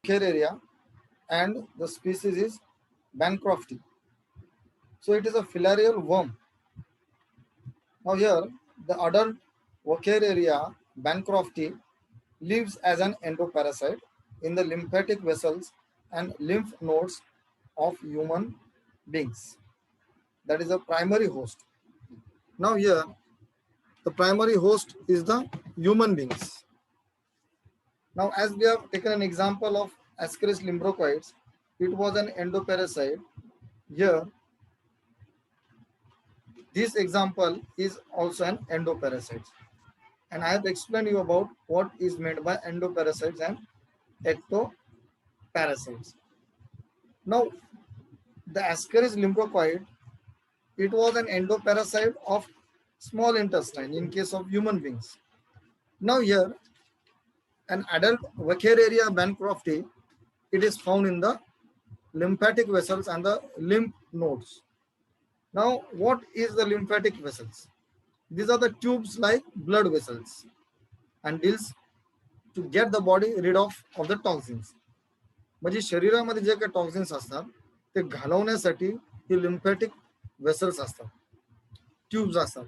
area, and the species is Bancrofti. So it is a filarial worm. Now here, the adult Wuchereria bancrofti lives as an endoparasite in the lymphatic vessels and lymph nodes of human beings. That is a primary host. Now here, the primary host is the human beings. Now as we have taken an example of Ascaris lymbrocoides, it was an endoparasite. Here, this example is also an endoparasite. And I have explained you about what is meant by endoparasites and ectoparasites. Now, the Ascaris lymbrocoid, it was an endoparasite of small intestine in case of human beings. Now here, an adult Wuchereria bancrofti, it is found in the lymphatic vessels and the lymph nodes. Now, what is the lymphatic vessels? These are the tubes like blood vessels and deals to get the body rid of the toxins. म्हणजे शरीरामध्ये जे काही toxins असतात ते घालवण्यासाठी ही lymphatic vessels असतात, tubes असतात.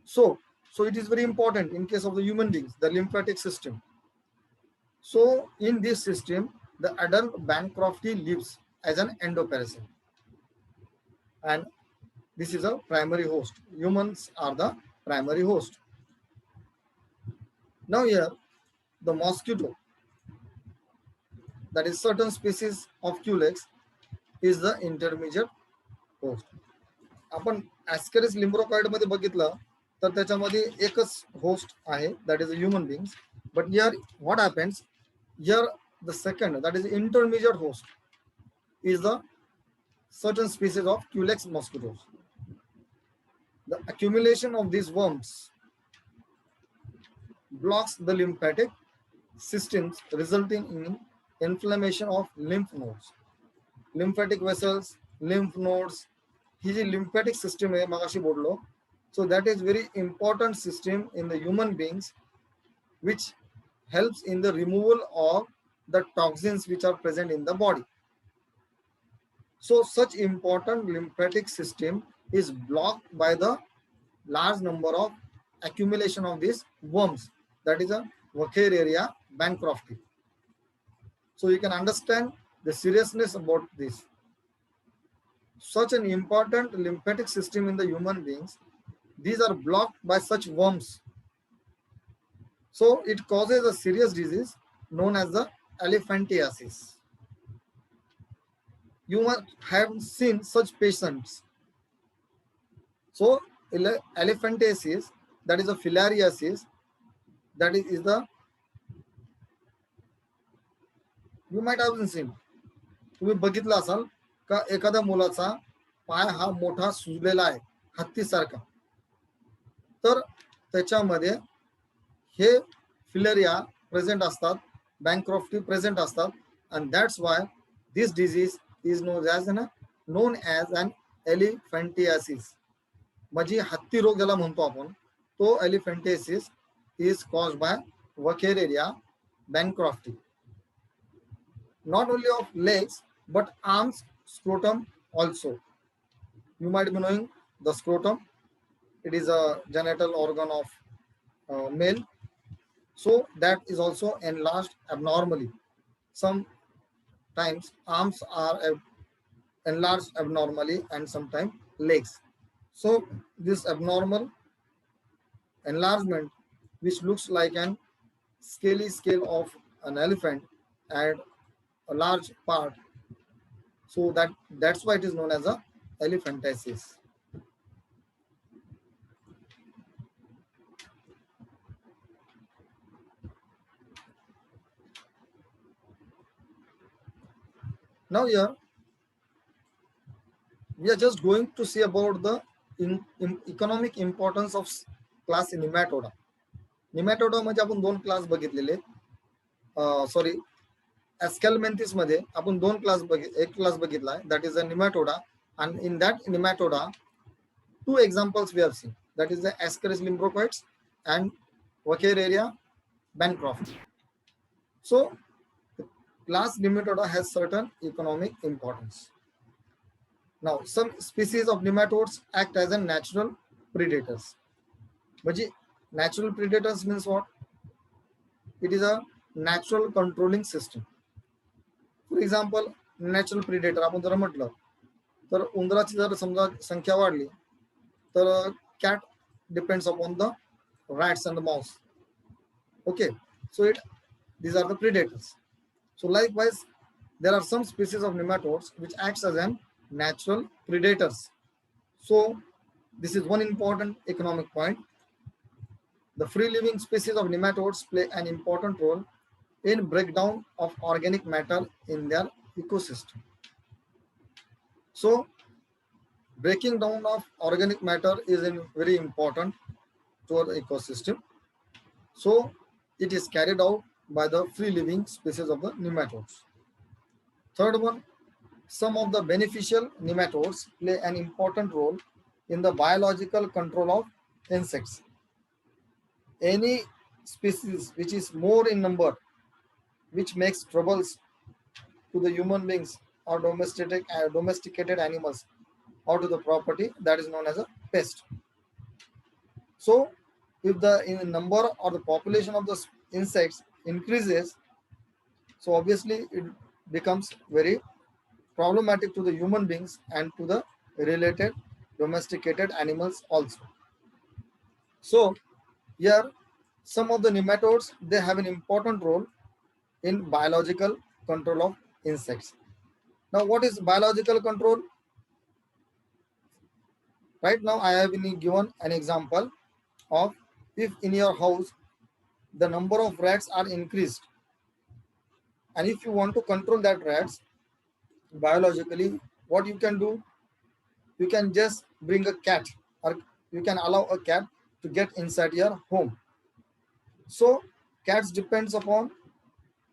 So it is very important in case of the human beings, the lymphatic system. So in this system, the adult bancrofti lives as an endoparasite, and this is a primary host. Humans are the primary host. Now here, the mosquito, that is certain species of Culex, is the intermediate host. आपण Ascaris lymbrocoid मध्ये बघितलं तर त्याच्यामध्ये एकच host आहे, that is a human beings. But here what happens, here the second, that is the intermediate host, is the certain species of Culex mosquitoes. The accumulation of these worms blocks the lymphatic systems, resulting in inflammation of lymph nodes, lymphatic vessels, lymph nodes. He ji lymphatic system आहे मगाशी बोललो, so that is very important system in the human beings, which helps in the removal of the toxins which are present in the body. So such important lymphatic system is blocked by the large number of accumulation of these worms, that is a Wuchereria bancrofti. So you can understand the seriousness about this. Such an important lymphatic system in the human beings, these are blocked by such worms. So it causes a serious disease known as the elephantiasis. You must have seen such patients. So elephantiasis, that is a filariasis, that is the, you might have seen, तुम्ही बघितलं असाल का एखाद्या मुलाचा पाय हा मोठा सुजलेला आहे हत्तीसारखा, तर त्याच्यामध्ये हे फिलेरिया प्रेझेंट असतात, bancrofti प्रेझेंट असतात, and that's why this disease is known as an elephantiasis. म्हणजे हत्ती रोग ज्याला म्हणतो आपण, तो elephantiasis is caused by Wuchereria bancrofti. Not only of legs but arms, scrotum also. You might be knowing the scrotum. It is a genital organ of male. So that is also enlarged abnormally. Sometimes arms are enlarged abnormally and sometimes legs. So this abnormal enlargement, which looks like an scaly scale of an elephant and a large part, so that's why it is known as a elephantiasis. Now here we are just going to see about the economic importance of class Nematoda. Nematoda म्हणजे आपण दोन class बघितलेले, sorry Aschelminthes मध्ये आपण दोन class एक class बघितला, that is a nematoda, and in that nematoda two examples we have seen, that is the Ascaris lymbrocoids and Wuchereria bancrofti. So class Nematoda has certain economic importance. Now, some species of nematodes act as a natural predators. म्हणजे natural predators means what? It is a natural controlling system. For example natural predator आपण जर म्हटलं तर उंदराची जर समजा संख्या वाढली तर cat depends upon the rats and the mouse. Okay, so these are the predators. So likewise, there are some species of nematodes which acts as an natural predators. So this is one important economic point. The free living species of nematodes play an important role in breakdown of organic matter in their ecosystem. So breaking down of organic matter is very important to our ecosystem. So it is carried out by the free living species of the nematodes. Third one, some of the beneficial nematodes play an important role in the biological control of insects. Any species which is more in number, which makes troubles to the human beings or domesticated animals or to the property, that is known as a pest. So if the number or the population of the insects increases, so obviously it becomes very problematic to the human beings and to the related domesticated animals also. So here some of the nematodes, they have an important role in biological control of insects. Now what is biological control? Right now I have been given an example of if in your house the number of rats are increased, and if you want to control that rats biologically, what you can do, you can just bring a cat, or you can allow a cat to get inside your home. So cats depends upon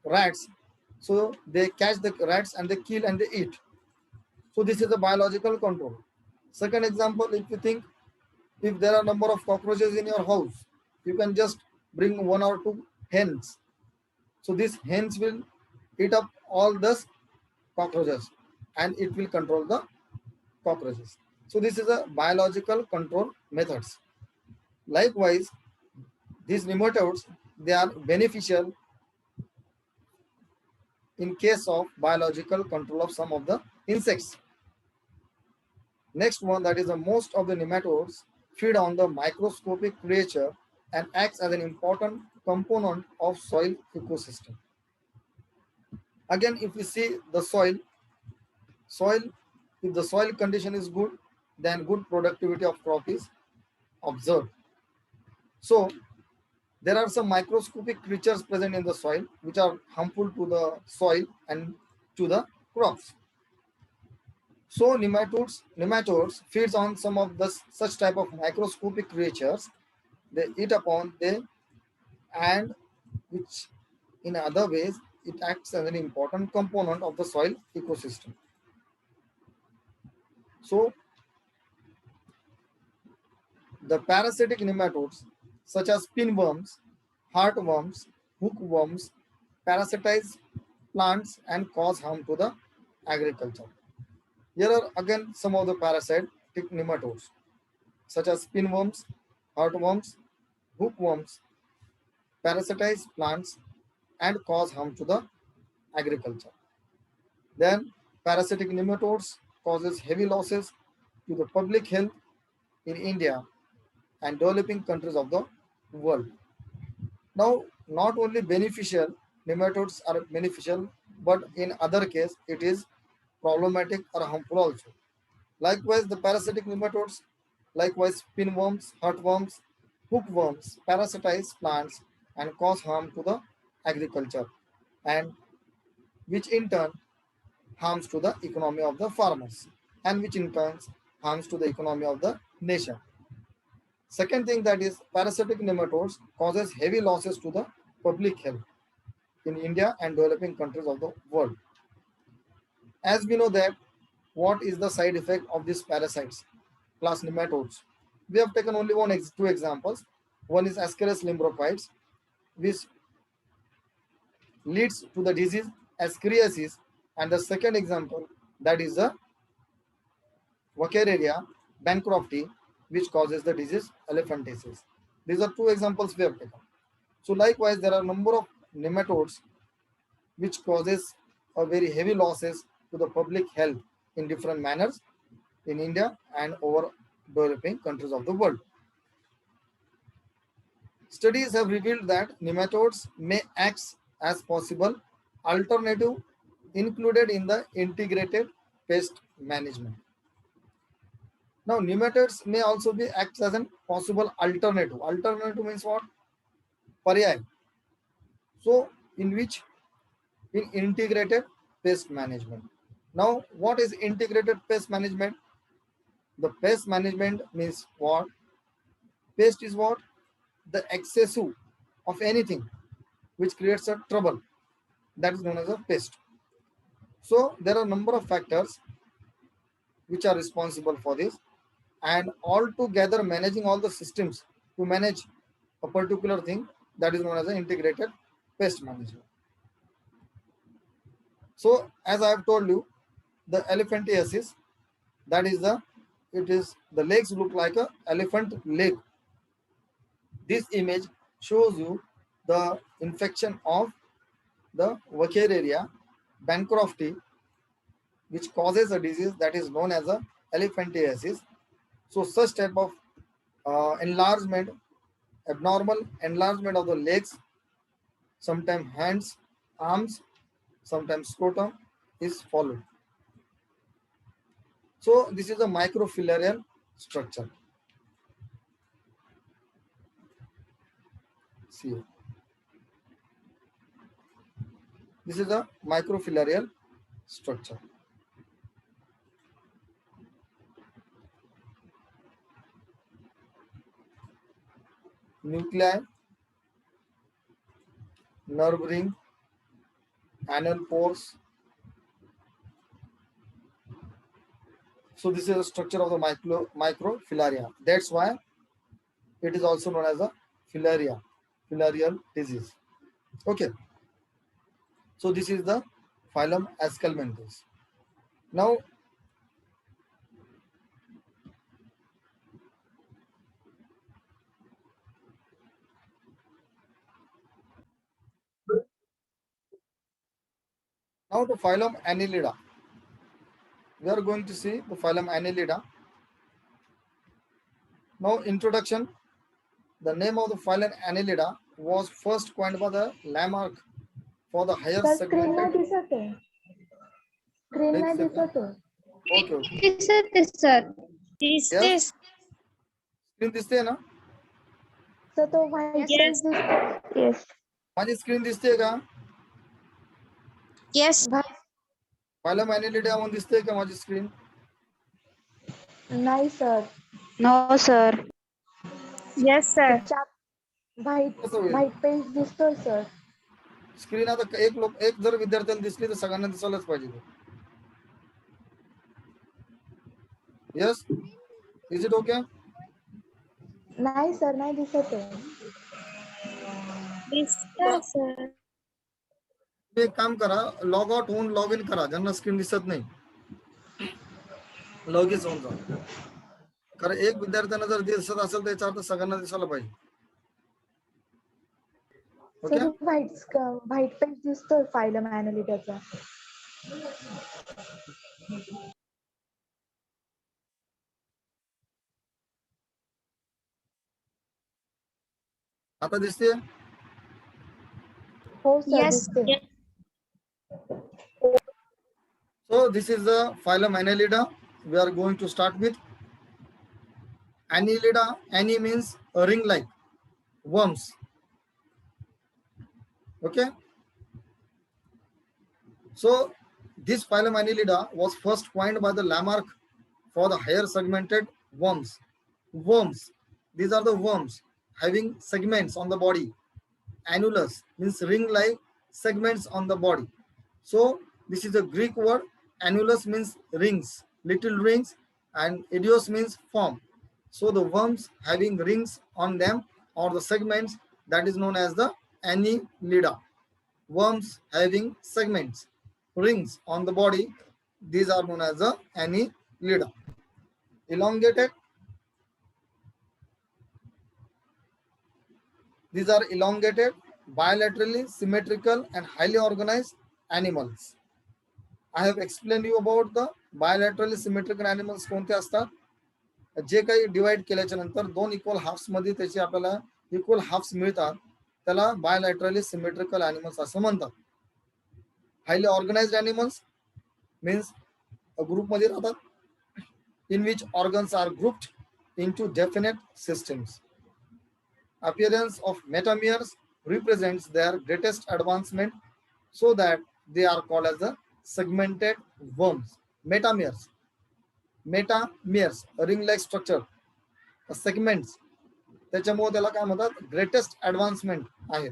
rats, so they catch the rats and they kill and they eat. So this is a biological control. Second example, if you think if there are number of cockroaches in your house, you can just bring one or two hens. So these hens will eat up all the cockroaches and it will control the cockroaches. So this is a biological control methods. Likewise, these nematodes, they are beneficial in case of biological control of some of the insects. Next one, that is the most of the nematodes feed on the microscopic creature and acts as an important component of soil ecosystem. Again, if we see the soil, if the soil condition is good, then good productivity of crop is observed. So there are some microscopic creatures present in the soil which are harmful to the soil and to the crops. So nematodes feeds on some of the such type of microscopic creatures. They eat upon them, and which in other ways it acts as an important component of the soil ecosystem. So the parasitic nematodes such as pinworms, heartworms, hookworms parasitize plants and cause harm to the agriculture. Here are again some of the parasitic nematodes such as pinworms, heartworms, hookworms parasitize plants and cause harm to the agriculture. Then parasitic nematodes causes heavy losses to the public health in India and developing countries of the world. Now, not only beneficial, nematodes are beneficial, but in other case, it is problematic or harmful also. Likewise, the parasitic nematodes, likewise pinworms, heartworms, hookworms, parasitize plants and cause harm to the agriculture, and which in turn harms to the economy of the farmers, and which in turn harms to the economy of the nation. Second thing, that is parasitic nematodes causes heavy losses to the public health in India and developing countries of the world. As we know that what is the side effect of these parasites class nematodes? We have taken only two examples. One is Ascaris lymbrocoides, which leads to the disease ascariasis, and the second example, that is the Wuchereria bancrofti, which causes the disease elephantiasis. These are two examples we have taken. So likewise, there are a number of nematodes which causes a very heavy losses to the public health in different manners in India and over developing countries of the world. Studies have revealed that nematodes may act as possible alternative included in the integrated pest management. Now, nematodes may also be act as a possible alternative. Alternative means what? Paryay. So, in which in integrated pest management. Now, what is integrated pest management? The pest management means what? Pest is what? The excessive of anything which creates a trouble. That is known as a pest. So there are a number of factors which are responsible for this, and all together managing all the systems to manage a particular thing, that is known as an integrated pest management. So as I have told you, the elephantiasis, that is the legs look like a elephant leg. This image shows you the infection of the Wuchereria bancrofti, which causes a disease that is known as a elephantiasis. So such type of enlargement, abnormal enlargement of the legs, sometimes hands, arms, sometimes scrotum is followed. So this is a microfilarial structure. See, this is a microfilarial structure. Nuclei, nerve ring, anal pores. So this is the structure of the microfilaria. That's why it is also known as a filarial disease. Okay. So this is the phylum Esculmentis. Now, the phylum Annelida. We are going to see the phylum Annelida. Now, introduction. The name of the phylum Annelida was first coined by the Lamarck for the higher segmented. Okay, okay. Yes. Screen दिसते ना? Sir तो white Yes. Yes माझी screen दिसते का? Yes. phylum Annelida म्हणून दिसते का माझी स्क्रीन? नाही sir. No, sir. Yes, sir. White page दिसतोय सर. स्क्रीन आता एक जर विद्यार्थ्याला दिसली तर सगळ्यांना दिसायलाच पाहिजे. Yes, is it okay? नाही सर, नाही दिसत आहे. दिसतंय, sir. एक काम करा, लॉग आउट होऊन लॉग इन करा. ज्यांना स्क्रीन दिसत नाही, लगेच होऊन जा. कारण एक विद्यार्थ्यांना जर दिसत असेल तर याचा अर्थ सगळ्यांना दिसायला पाहिजे. ओके, सर व्हाइट पेज दिसतोय फाइलम एनालिटाचा. आता दिसते? हो सर, Yes. दिसते. Yes. So this is the phylum Annelida. We are going to start with Annelida. Anne means a ring-like worms. Okay. So this phylum Annelida was first coined by the Lamarck for the higher segmented worms. Worms. These are the worms having segments on the body. Annulus means ring-like segments on the body. So this is a Greek word. Annulus means rings, little rings, and idios means form. So the worms having rings on them or the segments, that is known as the Annelida. worms having segments, rings on the body. These are known as the annelida. Elongated. These are elongated, bilaterally symmetrical and highly organized animals. I have explained you about the bilaterally symmetrical animals कोणते असतात, जे काही divide केल्याच्या नंतर दोन equal halves मध्ये त्याचे आपल्याला equal halves मिळतात, त्याला बायलॅटरली सिमेट्रिकल एनिमल्स असं म्हणतात. Highly organised animals means group मध्ये राहतात, in which organs are grouped into definite systems. Appearance of metameres represents their greatest advancement, so that they are called as the segmented worms. Metameres, ring-like structure, segments, त्याच्यामुळे त्याला काय म्हणतात, greatest advancement आहे.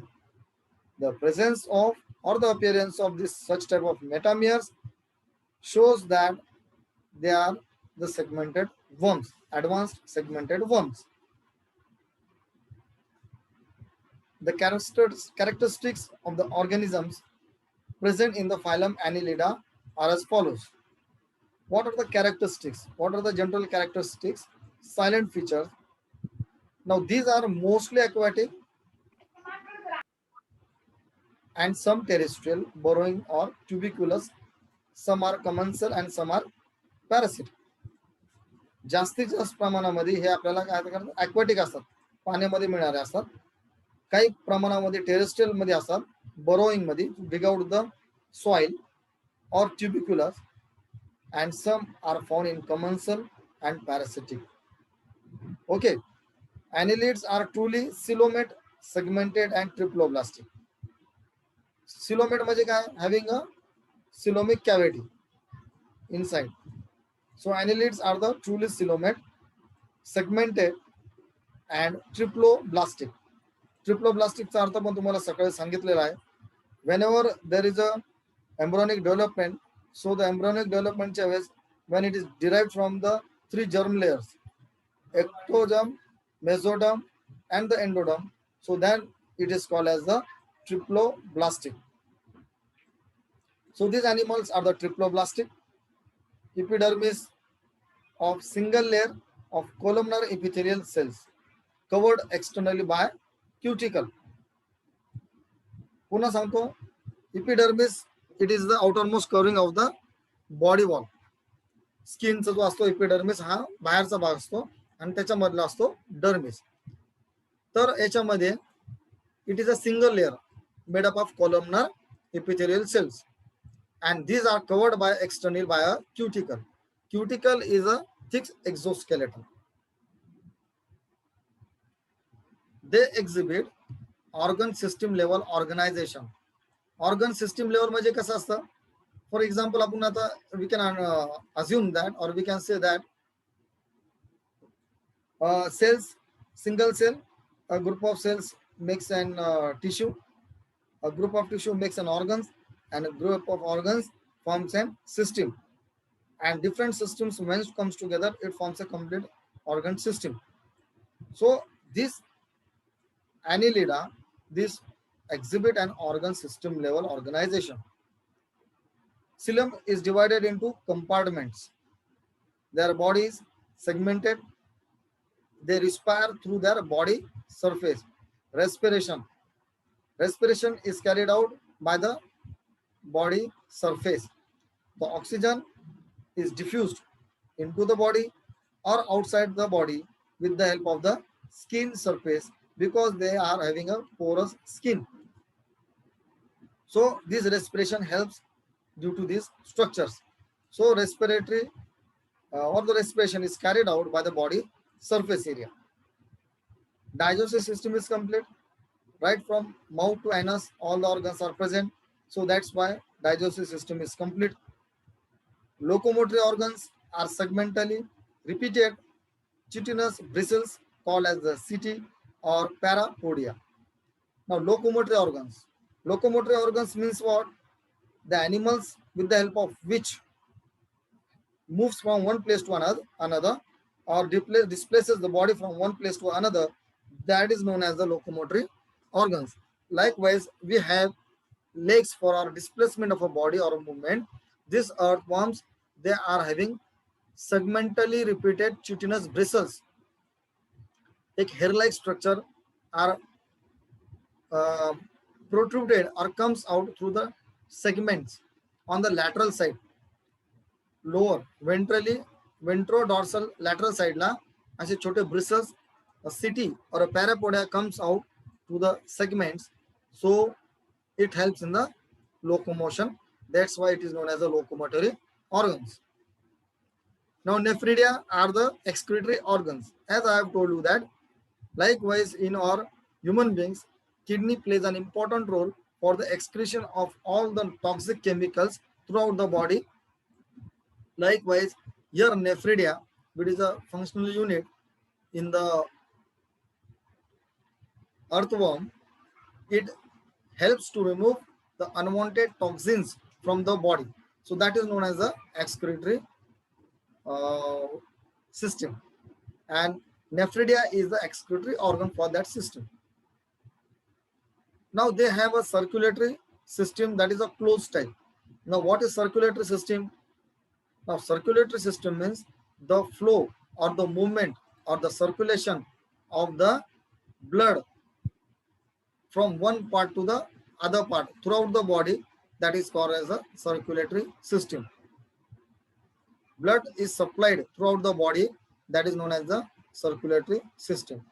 The presence of or the appearance of this such type of metameres shows that they are the segmented worms, advanced segmented worms. The characteristics of the organisms present in the phylum Annelida are as follows. What are the characteristics? What are the general characteristics? Silent features. Now these are mostly aquatic and some terrestrial, burrowing or tuberculous. Some are commensal and some are parasitic. जास्तीत जास्त प्रमाणामध्ये हे आपल्याला काय करतात, ॲक्वाटिक असतात, पाण्यामध्ये मिळणारे असतात. काही प्रमाणामध्ये टेरेस्ट्रियल मध्ये असतात, बरोईंग मध्ये, dig out the soil or tuberculous, and some are found in commensal and parasitic. Okay, annelids are truly coelomate, segmented and triploblastic. Coelomate म्हणजे काय, having a coelomic cavity inside. So annelids are the truly coelomate, segmented and triploblastic. Triploblastic चा अर्थ पण तुम्हाला सकाळी सांगितलेला आहे. Whenever there is a embryonic development, so the embryonic development च्या वेळेस when it is derived from the three germ layers, ectoderm, mesoderm and the endoderm, so then it is called as the triploblastic. So these animals are the triploblastic. Epidermis of single layer of columnar epithelial cells covered externally by cuticle. पुन्हा सांगतो, epidermis, it is the outermost covering of the body wall. स्किनचा जो असतो epidermis हा बाहेरचा भाग असतो आणि त्याच्या मधला असतो डर्मिस. तर याच्यामध्ये it is a single layer made up of columnar epithelial cells and these are covered by externally by a cuticle. Cuticle is a thick exoskeleton. They exhibit organ system level organization. Organ system level म्हणजे कसं असतं, for example आपण आता we can assume that or we can say that cells, single cell, a group of cells makes an tissue, a group of tissue makes an organs, and a group of organs forms a system, and different systems when it comes together it forms a complete organ system. So this Annelida, this exhibit an organ system level organization. Coelom is divided into compartments. Their body is segmented. They respire through their body surface. Respiration is carried out by the body surface. The oxygen is diffused into the body or outside the body with the help of the skin surface, because they are having a porous skin. So this respiration helps due to these structures. So respiratory or the respiration is carried out by the body surface area. Digestive system is complete. Right from mouth to anus, all the organs are present. So that's why digestive system is complete. Locomotory organs are segmentally repeated. Chitinous bristles called as the setae or parapodia. Now locomotory organs. Locomotory organs means what? The animals with the help of which moves from one place to another or displaces the body from one place to another, that is known as the locomotory organs. Likewise, we have legs for our displacement of a body or a movement. These earthworms, they are having segmentally repeated chitinous bristles. एक hair-like structure are uh, protruded or comes out through the segments on the lateral side, lower ventrally ventrodorsal lateral side ला असे छोटे bristles, a city or a parapodia comes out to the segments, so it helps in the locomotion. That's why it is known as the locomotory organs. Now nephridia are the excretory organs. As I have told you that likewise in our human beings, kidney plays an important role for the excretion of all the toxic chemicals throughout the body. Likewise, here nephridia, which is a functional unit in the earthworm, it helps to remove the unwanted toxins from the body. So that is known as the excretory system, and nephridia is the excretory organ for that system. Now they have a circulatory system that is a closed type. Now what is circulatory system? Now circulatory system means the flow or the movement or the circulation of the blood from one part to the other part throughout the body, that is called as a circulatory system. Blood is supplied throughout the body, that is known as the circulatory system.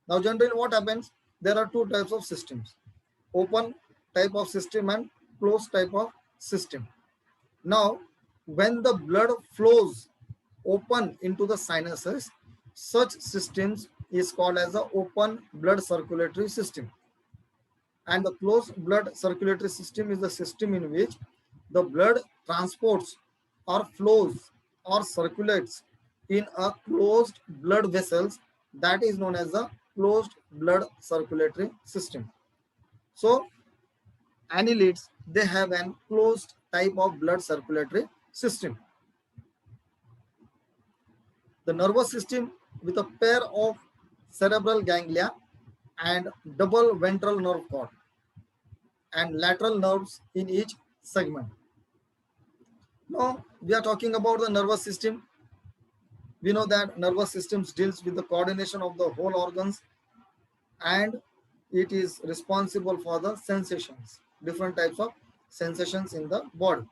Now generally what happens? There are two types of systems: open type of system and closed type of system. Now when the blood flows open into the sinuses, such systems is called as the open blood circulatory system. And the closed blood circulatory system is the system in which the blood transports or flows or circulates in a closed blood vessels, that is known as the closed blood circulatory system. So annelids, they have an closed type of blood circulatory system. The nervous system with a pair of cerebral ganglia and double ventral nerve cord and lateral nerves in each segment. Now we are talking about the nervous system. We know that nervous systems deals with the coordination of the whole organs, and it is responsible for the sensations, different types of sensations in the body.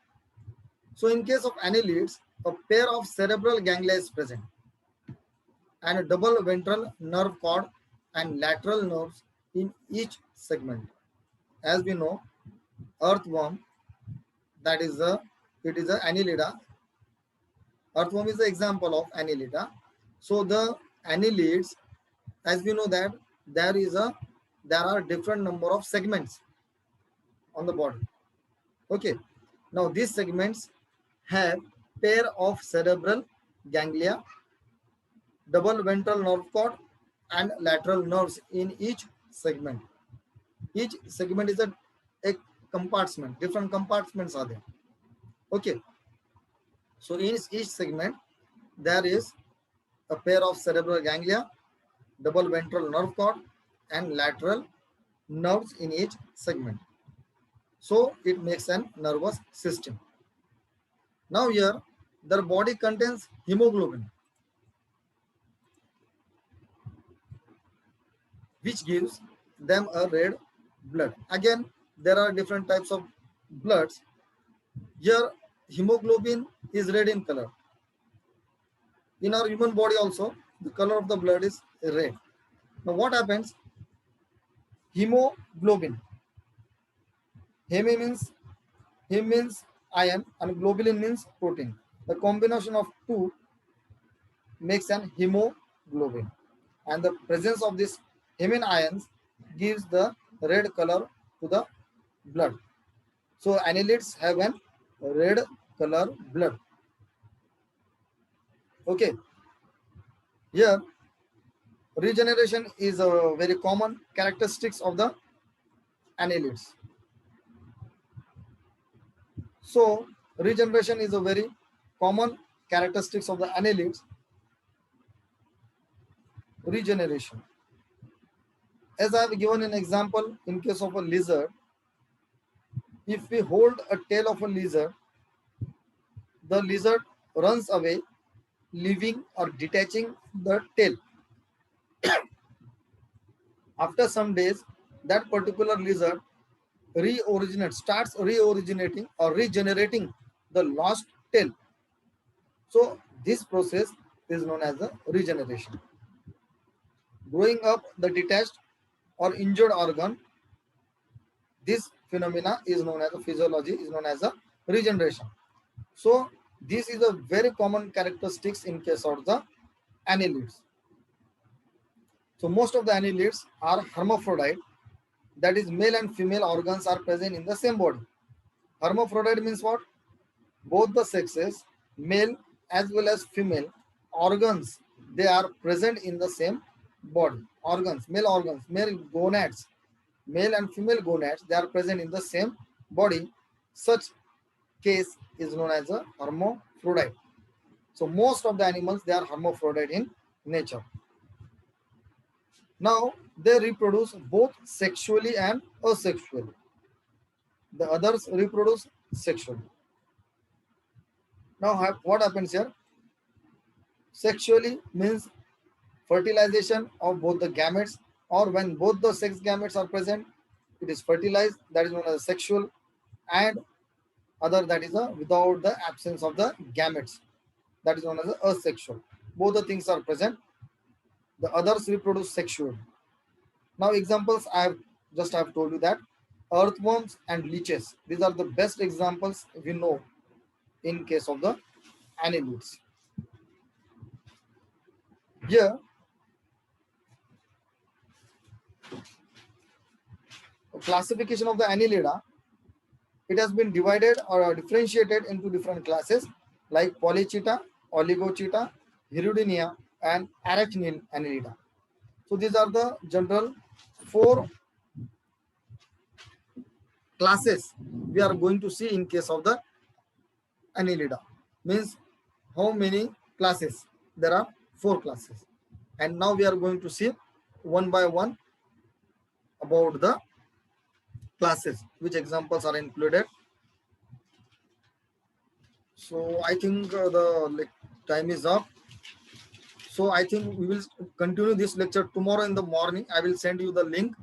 So in case of annelids, a pair of cerebral ganglia is present and a double ventral nerve cord and lateral nerves in each segment. As we know, earthworm, that is it is a annelida. Earthworm is the example of annelida. So the annelids, as we know that there are different number of segments on the body. Okay. Now these segments have pair of cerebral ganglia, double ventral nerve cord and lateral nerves in each segment. Each segment is a compartment, different compartments are there. Okay. So in each segment, there is a pair of cerebral ganglia, double ventral nerve cord and lateral nerves in each segment. So it makes a nervous system. Now here, their body contains hemoglobin, which gives them a red blood. Again, there are different types of bloods. Here, hemoglobin is red in color. In our human body also, the color of the blood is red. Now what happens? Hemoglobin. Hem means iron and globulin means protein. The combination of two makes an hemoglobin. And the presence of this hemine ions gives the red color to the blood. So annelids have an red color blood. Okay. Here, regeneration is a very common characteristics of the annelids. So regeneration is a very common characteristics of the annelids. Regeneration. As I have given an example, in case of a lizard, If we hold a tail of a lizard, the lizard runs away, leaving or detaching the tail. After some days, that particular lizard starts reoriginating or regenerating the lost tail. So this process is known as the regeneration. Growing up the detached or injured organ, this phenomena is known as a physiology, is known as a regeneration. So this is a very common characteristics in case of the annelids. So most of the annelids are hermaphrodite, that is male and female organs are present in the same body. Hermaphrodite means what? Both the sexes, male as well as female organs, they are present in the same body. Organs, male gonads, male and female gonads, they are present in the same body. Such case is known as a hermaphrodite. So most of the animals, they are hermaphrodite in nature. Now they reproduce both sexually and asexually. The others reproduce sexually. Now what happens here? Sexually means fertilization of both the gametes, or when both the sex gametes are present, it is fertilized, that is known as sexual, and other, that is without the absence of the gametes, that is known as asexual. Both the things are present, the others reproduce sexually. Now examples I have told you that earthworms and leeches, these are the best examples we know in case of the annelids. Here classification of the annelida, it has been divided or differentiated into different classes like Polychaeta, Oligochaeta, Hirudinia, and Arachnid annelida. So these are the general 4 classes we are going to see in case of the annelida. Means how many classes? There are 4 classes. And now we are going to see one by one about the classes, which examples are included. So I think the time is up. So I think we will continue this lecture tomorrow in the morning. I will send you the link